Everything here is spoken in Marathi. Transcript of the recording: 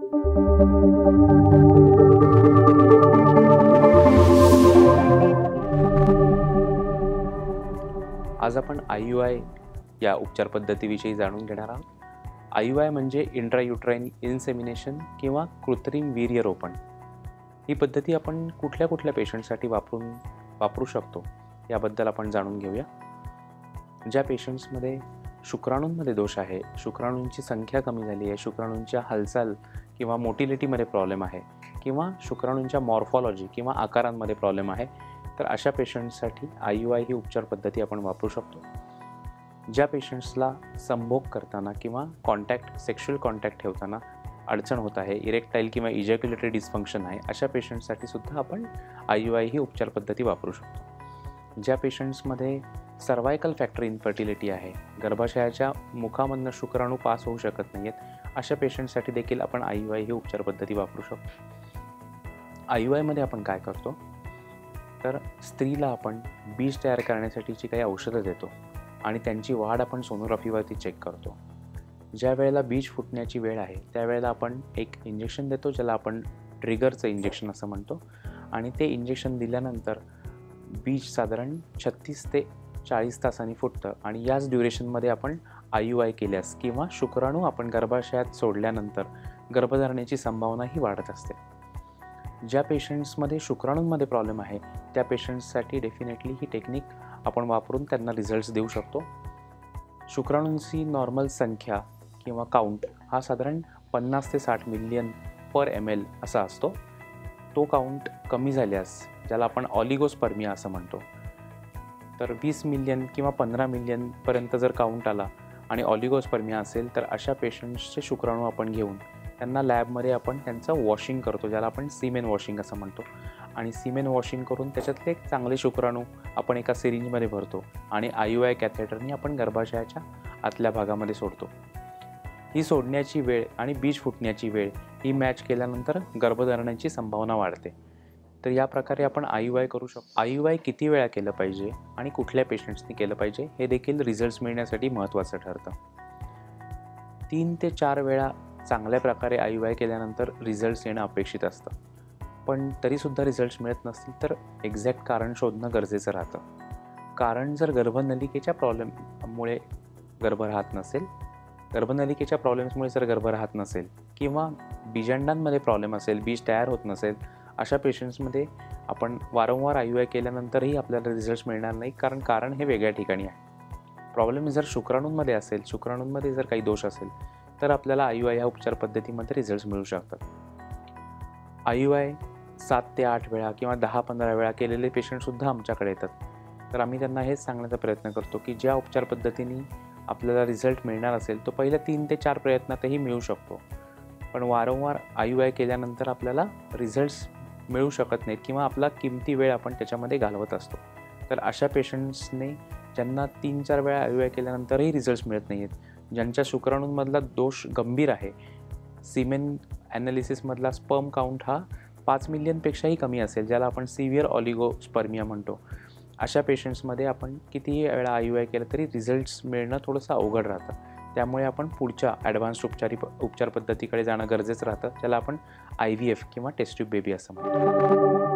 आज आपण IUI या उपचार पद्धतीविषयी जाणून घेणार आहोत. IUI म्हणजे इंट्रायुट्राइन इन्सेमिनेशन किंवा कृत्रिम वीर्यरोपण. ही पद्धती आपण कुठल्या पेशंटसाठी वापरू शकतो याबद्दल आपण जाणून घेऊया. ज्या पेशंट्समध्ये शुक्राणूंमध्ये दोष आहे, शुक्राणूंची संख्या कमी झाली आहे, शुक्राणूंच्या हालचाल किंवा मोटिलिटीमध्ये प्रॉब्लेम आहे किंवा शुक्राणूंच्या मॉर्फॉलॉजी किंवा आकारांमध्ये प्रॉब्लेम आहे, तर अशा पेशंट्ससाठी IUI ही उपचार पद्धती आपण वापरू शकतो. ज्या पेशंट्सला संभोग करताना किंवा सेक्शुअल कॉन्टॅक्ट ठेवताना अडचण होत आहे, इरेक्टाईल किंवा इजॅक्युलेटरी डिस्फंक्शन आहे, अशा पेशंट्ससाठी सुद्धा आपण IUI ही उपचार पद्धती वापरू शकतो. ज्या पेशंट्समध्ये सर्वायकल फॅक्टर इन्फर्टिलिटी आहे, गर्भाशयाच्या मुखामधनं शुक्राणू पास होऊ शकत नाही आहेत, अशा पेशंटसाठी देखील आपण IUI ही उपचार पद्धती वापरू शकतो. IUIमध्ये आपण काय करतो, तर स्त्रीला आपण बीज तयार करण्यासाठीची काही औषधं देतो आणि त्यांची वाढ आपण सोनोग्राफीवरती चेक करतो. ज्या वेळेला बीज फुटण्याची वेळ आहे त्यावेळेला आपण एक इंजेक्शन देतो, ज्याला आपण ट्रिगरचं इंजेक्शन असं म्हणतो, आणि ते इंजेक्शन दिल्यानंतर बीज साधारण 36 ते 40 तासांनी फुटतं आणि याच ड्युरेशनमध्ये आपण IUI केल्यास किंवा शुक्राणू आपण गर्भाशयात सोडल्यानंतर गर्भधारणेची संभावना ही वाढत असते. ज्या पेशंट्समध्ये शुक्राणूंमध्ये प्रॉब्लेम आहे त्या पेशंट्ससाठी डेफिनेटली ही टेक्निक आपण वापरून त्यांना रिझल्ट्स देऊ शकतो. शुक्राणूंची नॉर्मल संख्या किंवा काउंट हा साधारण 50 ते 60 मिलियन पर ml असा असतो. तो काउंट कमी झाल्यास, ज्याला आपण ऑलिगोस्पर्मिया असं म्हणतो, तर 20 मिलियन किंवा 15 मिलियनपर्यंत जर काउंट आला आणि ऑलिगोस्पर्मिया असेल, तर अशा पेशंट्सचे शुक्राणू आपण घेऊन त्यांना लॅबमध्ये आपण त्यांचं वॉशिंग करतो, ज्याला आपण सीमेन वॉशिंग असं म्हणतो, आणि सीमेन वॉशिंग करून त्याच्यातले एक चांगले शुक्राणू आपण एका सिरिंजमध्ये भरतो आणि IUI कॅथेटरनी आपण गर्भाशयाच्या आतल्या भागामध्ये सोडतो. ही सोडण्याची वेळ आणि बीज फुटण्याची वेळ ही मॅच केल्यानंतर गर्भधारणाची संभावना वाढते. तर या प्रकारे आपण IUI करू शकतो. IUI किती वेळा केलं पाहिजे आणि कुठल्या पेशंट्सनी केलं पाहिजे हे देखील रिझल्ट्स मिळण्यासाठी महत्त्वाचं ठरतं. 3 ते 4 वेळा चांगल्या प्रकारे IUI केल्यानंतर रिझल्ट्स येणं अपेक्षित असतं. पण तरीसुद्धा रिझल्ट्स मिळत नसतील तर एक्झॅक्ट कारण शोधणं गरजेचं राहतं. कारण जर गर्भनलिकेच्या प्रॉब्लेममुळे गर्भ राहत नसेल, गर्भनलिकेच्या प्रॉब्लेम्समुळे जर गर्भ राहत नसेल किंवा बीजांडांमध्ये प्रॉब्लेम असेल, बीज तयार होत नसेल, अशा पेशंट्समध्ये आपण वारंवार IUI केल्यानंतरही आपल्याला रिझल्ट्स मिळणार नाही, कारण हे वेगळ्या ठिकाणी आहे. प्रॉब्लेम जर शुक्राणूंमध्ये असेल, शुक्राणूंमध्ये जर काही दोष असेल, तर आपल्याला IUI ह्या उपचार पद्धतीमध्ये रिझल्ट्स मिळू शकतात. IUI 7 ते 8 वेळा किंवा 10-15 वेळा केलेले पेशंटसुद्धा आमच्याकडे येतात. तर आम्ही त्यांना हेच सांगण्याचा प्रयत्न करतो की ज्या उपचार पद्धतीने आपल्याला रिझल्ट मिळणार असेल तो पहिल्या 3 ते 4 प्रयत्नातही मिळू शकतो. पण वारंवार IUI केल्यानंतर आपल्याला रिझल्ट्स मिळू शकत नाहीत किंवा आपला किमती वेळ आपण त्याच्यामध्ये घालवत असतो. तर अशा पेशंट्सने ज्यांना 3-4 वेळा IUI केल्यानंतरही रिझल्ट्स मिळत नाही आहेत, ज्यांच्या शुक्राणूंमधला दोष गंभीर आहे, सीमेन ॲनालिसिसमधला स्पर्म काउंट हा 5 मिलियनपेक्षाही कमी असेल, ज्याला आपण सिव्हिअर ऑलिगोस्पर्मिया म्हणतो, अशा पेशंट्समध्ये आपण कितीही वेळा IUI केलं तरी रिझल्ट्स मिळणं थोडंसं अवघड राहतं. त्यामुळे आपण पुढच्या ॲडव्हान्स्ड उपचार पद्धतीकडे जाणं गरजेचं राहतं, ज्याला आपण IVF किंवा टेस्ट ट्यूब बेबी असं म्हणतो.